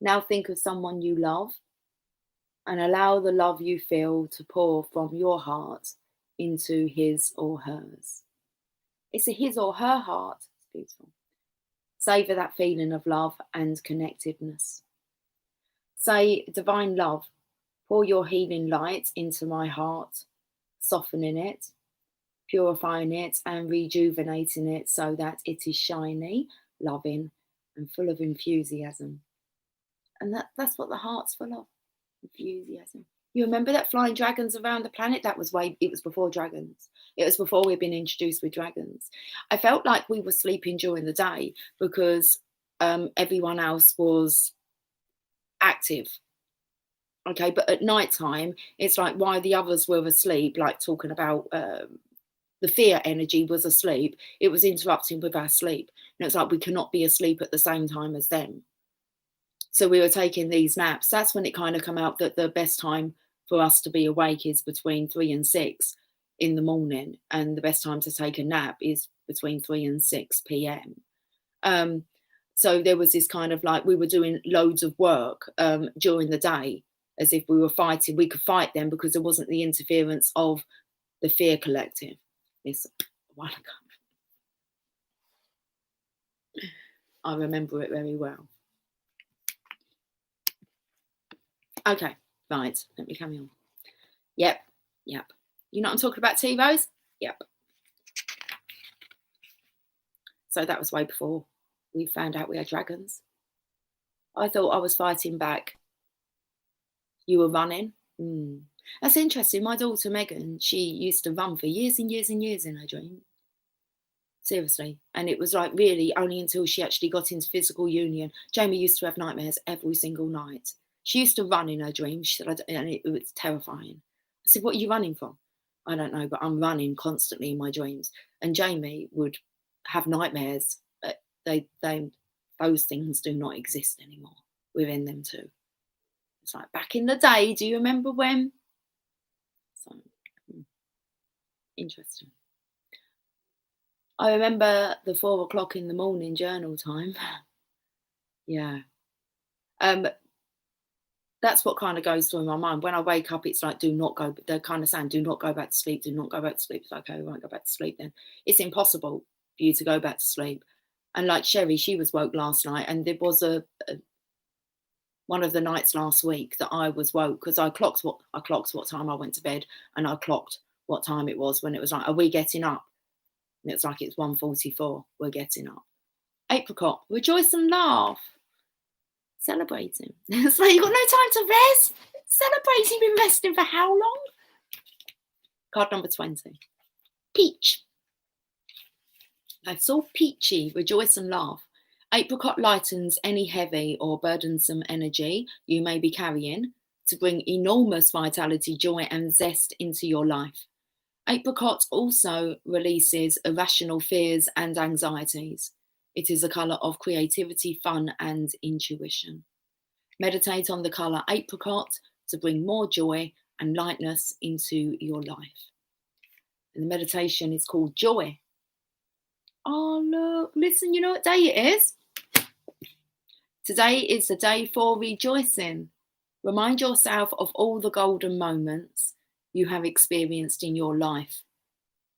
Now think of someone you love and allow the love you feel to pour from your heart into his or hers. It's a his or her heart. It's beautiful. Savor that feeling of love and connectedness. Say, divine love, pour your healing light into my heart, softening it, purifying it and rejuvenating it so that it is shiny, loving and full of enthusiasm. And that's what the heart's full of, enthusiasm. You remember that flying dragons around the planet? It was before dragons. It was before we'd been introduced with dragons. I felt like we were sleeping during the day because everyone else was active. Okay, but at night time, it's like while the others were asleep, like talking about the fear energy was asleep, it was interrupting with our sleep. And it's like we cannot be asleep at the same time as them. So we were taking these naps. That's when it kind of come out that the best time for us to be awake is between 3 and 6 in the morning. And the best time to take a nap is between 3 and 6 p.m. So there was this kind of like we were doing loads of work during the day as if we were fighting. We could fight them because there wasn't the interference of the fear collective. This a while ago. I remember it very well. Okay, right, let me carry on. Yep. You know what I'm talking about, T-Rose? Yep. So that was way before we found out we had dragons. I thought I was fighting back. You were running? That's interesting. My daughter Megan, she used to run for years and years and years in her dream. Seriously. And it was like really only until she actually got into physical union. Jamie used to have nightmares every single night. She used to run in her dreams. She said, and it was terrifying. I said, what are you running from? I don't know, but I'm running constantly in my dreams. And Jamie would have nightmares. Those things do not exist anymore within them too. It's like back in the day, do you remember when? So, interesting. I remember the 4 o'clock in the morning journal time. Yeah. That's what kind of goes through my mind. When I wake up, it's like, do not go. They're kind of saying, do not go back to sleep. Do not go back to sleep. It's like, okay, we won't go back to sleep then. It's impossible for you to go back to sleep. And like Sherry, she was woke last night. And there was one of the nights last week that I was woke because I clocked what time I went to bed. And I clocked what time it was when it was like, are we getting up? And it's like, it's 1:44. We're getting up. Apricot, rejoice and laugh. Celebrating. It's like you've got no time to rest. Celebrating, you've been resting for how long? Card number 20. Peach. I saw peachy, rejoice and laugh. Apricot lightens any heavy or burdensome energy you may be carrying to bring enormous vitality, joy and zest into your life. Apricot also releases irrational fears and anxieties. It is a colour of creativity, fun and intuition. Meditate on the colour apricot to bring more joy and lightness into your life. And the meditation is called Joy. Oh, look, listen, you know what day it is? Today is the day for rejoicing. Remind yourself of all the golden moments you have experienced in your life.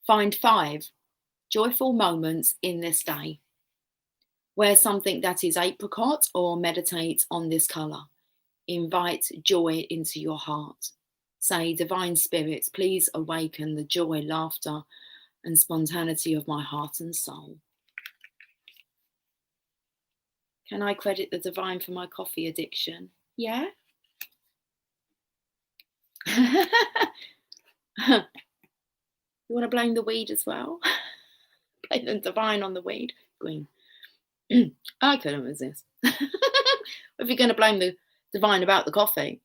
Find 5 joyful moments in this day. Wear something that is apricot or meditate on this colour. Invite joy into your heart. Say, divine spirits, please awaken the joy, laughter and spontaneity of my heart and soul. Can I credit the divine for my coffee addiction? Yeah? You want to blame the weed as well? Blame the divine on the weed? Green. I couldn't resist. If you're going to blame the divine about the coffee,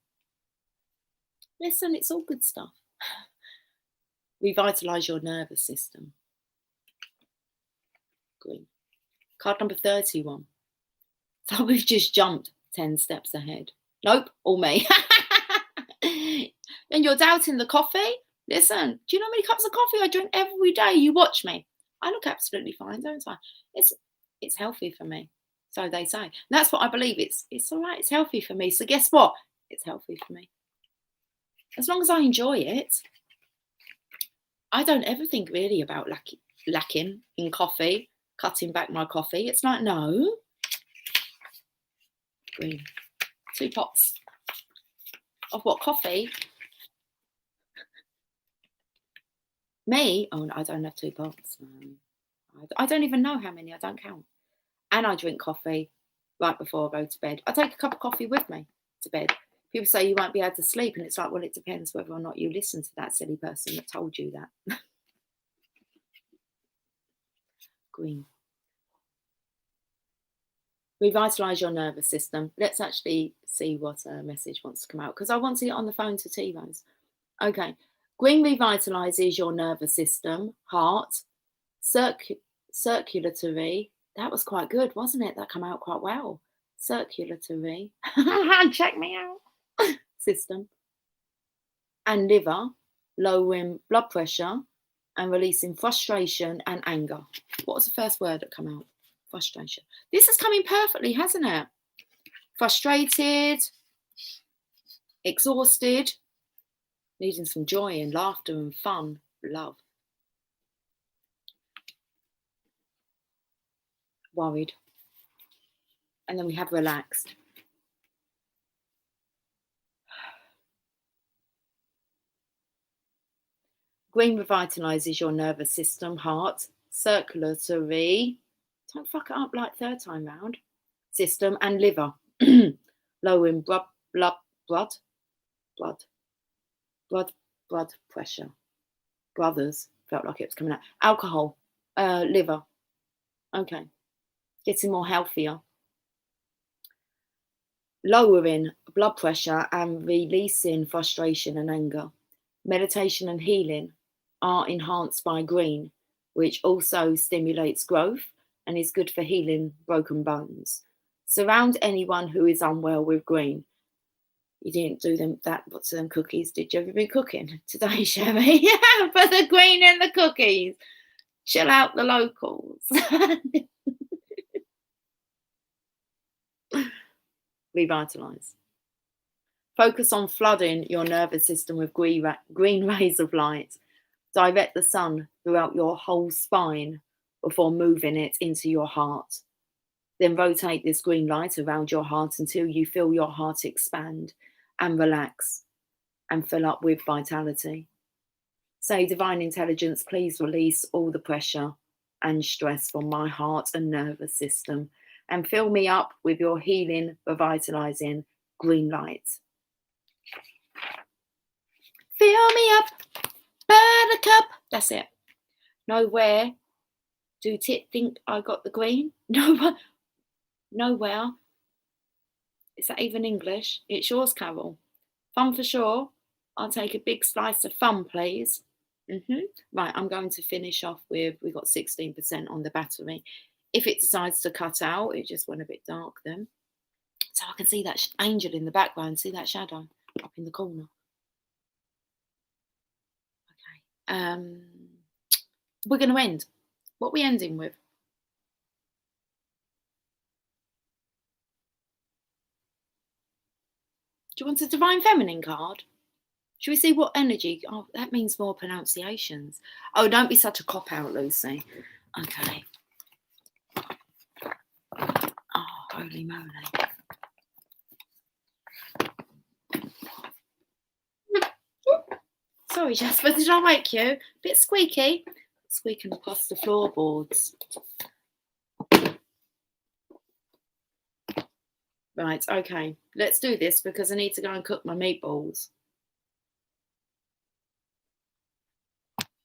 listen, it's all good stuff. Revitalise your nervous system. Green. Card number 31. So we've just jumped 10 steps ahead. Nope, all me. And you're doubting the coffee? Listen, do you know how many cups of coffee I drink every day? You watch me. I look absolutely fine, don't I? It's healthy for me. So they say. And that's what I believe. It's all right. It's healthy for me. So guess what? It's healthy for me. As long as I enjoy it, I don't ever think really about lacking in coffee, cutting back my coffee. It's like, no. Green. 2 pots of what coffee? Me? Oh, no, I don't have 2 pots. No. I don't even know how many. I don't count. And I drink coffee right before I go to bed. I take a cup of coffee with me to bed. People say you won't be able to sleep, and it's like, well, it depends whether or not you listen to that silly person that told you that. Green. Revitalise your nervous system. Let's actually see what message wants to come out, because I want to get on the phone to T-Rose. Okay. Green revitalises your nervous system, heart, circulatory. That was quite good, wasn't it? That came out quite well. Circulatory. Check me out. System. And liver, lowering blood pressure and releasing frustration and anger. What was the first word that came out? Frustration. This is coming perfectly, hasn't it? Frustrated, exhausted, needing some joy and laughter and fun, love. Worried. And then we have relaxed. Green revitalizes your nervous system, heart, circulatory, don't fuck it up like third time round, system and liver, lowering blood pressure. Brothers, felt like it was coming out. Alcohol, liver, okay. Getting more healthier. Lowering blood pressure and releasing frustration and anger. Meditation and healing are enhanced by green, which also stimulates growth and is good for healing broken bones. Surround anyone who is unwell with green. You didn't do them that to them cookies, did you? Have you been cooking today, Sherry? Yeah, put the green in the cookies. Chill out the locals. Revitalise. Focus on flooding your nervous system with green rays of light. Direct the sun throughout your whole spine before moving it into your heart. Then rotate this green light around your heart until you feel your heart expand and relax and fill up with vitality. Say, Divine Intelligence, please release all the pressure and stress from my heart and nervous system and fill me up with your healing, revitalizing green light. Fill me up, buttercup. That's it. Nowhere do Tit think I got the green. Nowhere. Is that even English? It's yours, Carol. Fun for sure. I'll take a big slice of fun, please. Right, I'm going to finish off with, we've got 16% on the battery. If it decides to cut out, it just went a bit dark then. So I can see that angel in the background, see that shadow up in the corner. Okay. We're going to end. What are we ending with? Do you want a Divine Feminine card? Should we see what energy? Oh, that means more pronunciations. Oh, don't be such a cop-out, Lucy. Okay. Oh, holy moly. Sorry, Jasper, did I wake you? A bit squeaky. Squeaking across the floorboards. Right, okay. Let's do this because I need to go and cook my meatballs.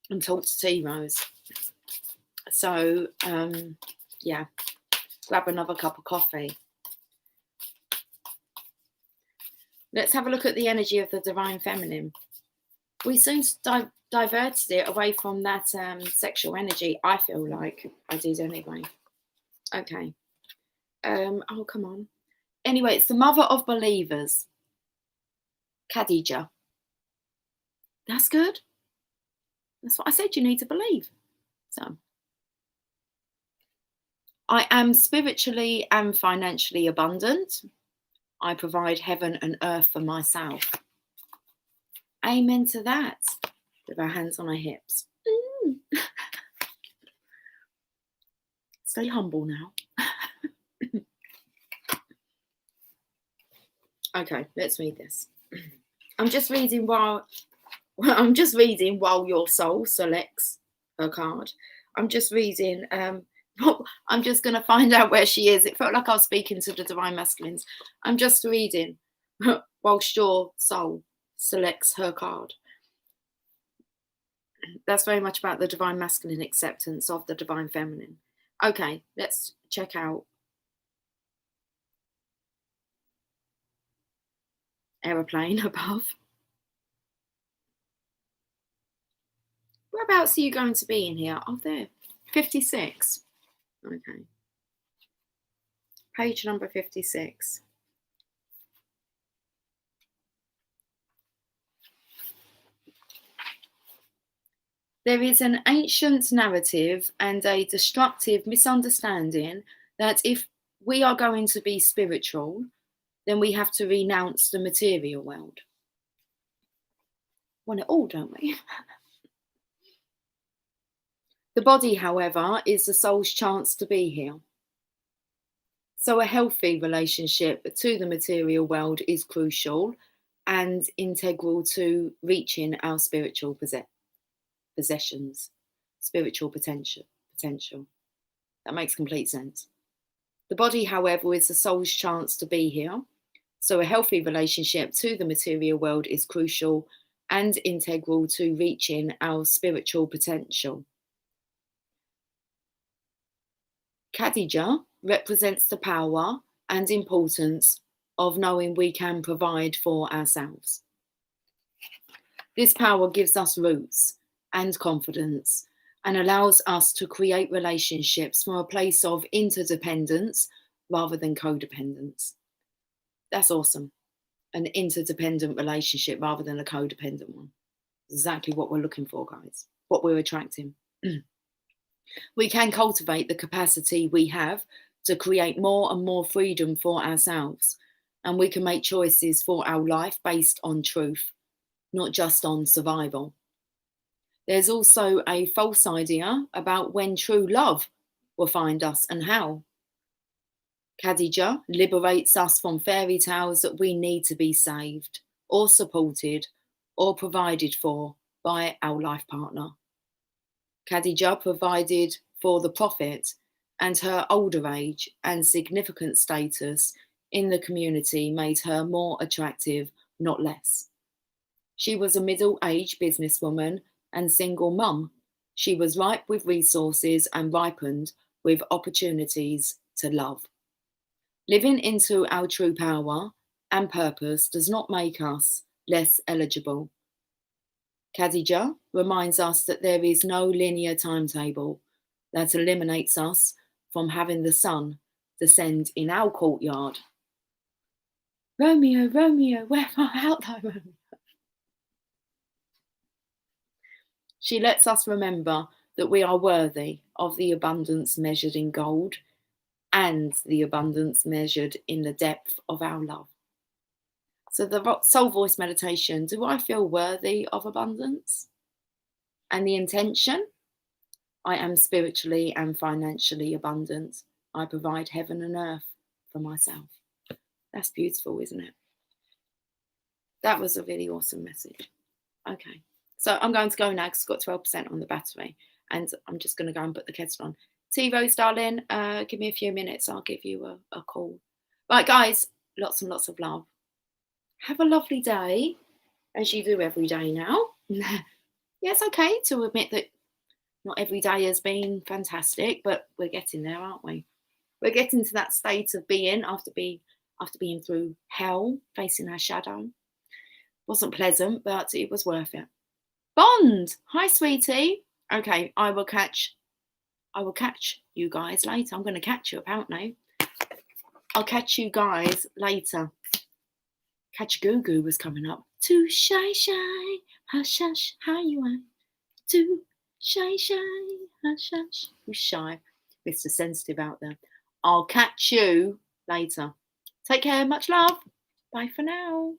And talk to T-Rose. So, yeah, grab another cup of coffee. Let's have a look at the energy of the Divine Feminine. We soon diverted it away from that sexual energy. I feel like I did anyway. Okay. Oh, come on. Anyway, it's the mother of believers, Khadija. That's good. That's what I said, you need to believe. So I am spiritually and financially abundant. I provide heaven and earth for myself. Amen to that. With our hands on our hips. Stay humble now. Okay, let's read this. I'm just reading while your soul selects her card. I'm just reading. I'm just going to find out where she is. It felt like I was speaking to the divine masculines. I'm just reading whilst your soul selects her card. That's very much about the divine masculine acceptance of the divine feminine. Okay, let's check out aeroplane above. Whereabouts are you going to be in here? Oh, there. 56. Okay. Page number 56. There is an ancient narrative and a destructive misunderstanding that if we are going to be spiritual, then we have to renounce the material world. Want it all, don't we? The body, however, is the soul's chance to be here. So a healthy relationship to the material world is crucial and integral to reaching our spiritual possessions, spiritual potential. That makes complete sense. The body, however, is the soul's chance to be here. So a healthy relationship to the material world is crucial and integral to reaching our spiritual potential. Khadija represents the power and importance of knowing we can provide for ourselves. This power gives us roots and confidence and allows us to create relationships from a place of interdependence rather than codependence. That's awesome. An interdependent relationship rather than a codependent one. Exactly what we're looking for, guys. What we're attracting. We can cultivate the capacity we have to create more and more freedom for ourselves. And we can make choices for our life based on truth, not just on survival. There's also a false idea about when true love will find us and how. Khadija liberates us from fairy tales that we need to be saved or supported or provided for by our life partner. Khadija provided for the Prophet, and her older age and significant status in the community made her more attractive, not less. She was a middle-aged businesswoman and single mum. She was ripe with resources and ripened with opportunities to love. Living into our true power and purpose does not make us less eligible. Khadija reminds us that there is no linear timetable that eliminates us from having the sun descend in our courtyard. Romeo, Romeo, where art thou, Romeo? She lets us remember that we are worthy of the abundance measured in gold and the abundance measured in the depth of our love. So the soul voice meditation, do I feel worthy of abundance? And the intention, I am spiritually and financially abundant. I provide heaven and earth for myself. That's beautiful, isn't it? That was a really awesome message. Okay, so I'm going to go now because it's got 12% on the battery. And I'm just going to go and put the kettle on. T-Rose, darling, give me a few minutes. I'll give you a call. Right, guys, lots and lots of love. Have a lovely day, as you do every day now. Yeah, it's okay to admit that not every day has been fantastic, but we're getting there, aren't we? We're getting to that state of being after being through hell, facing our shadow. Wasn't pleasant, but it was worth it. Bond, hi, sweetie. Okay, I will catch you guys later. I'm going to catch you, apparently. I'll catch you guys later. Catch Goo Goo was coming up. Too shy, hush, hush, how you are? Too shy, hush, hush. Who's shy? Mr. Sensitive out there. I'll catch you later. Take care. Much love. Bye for now.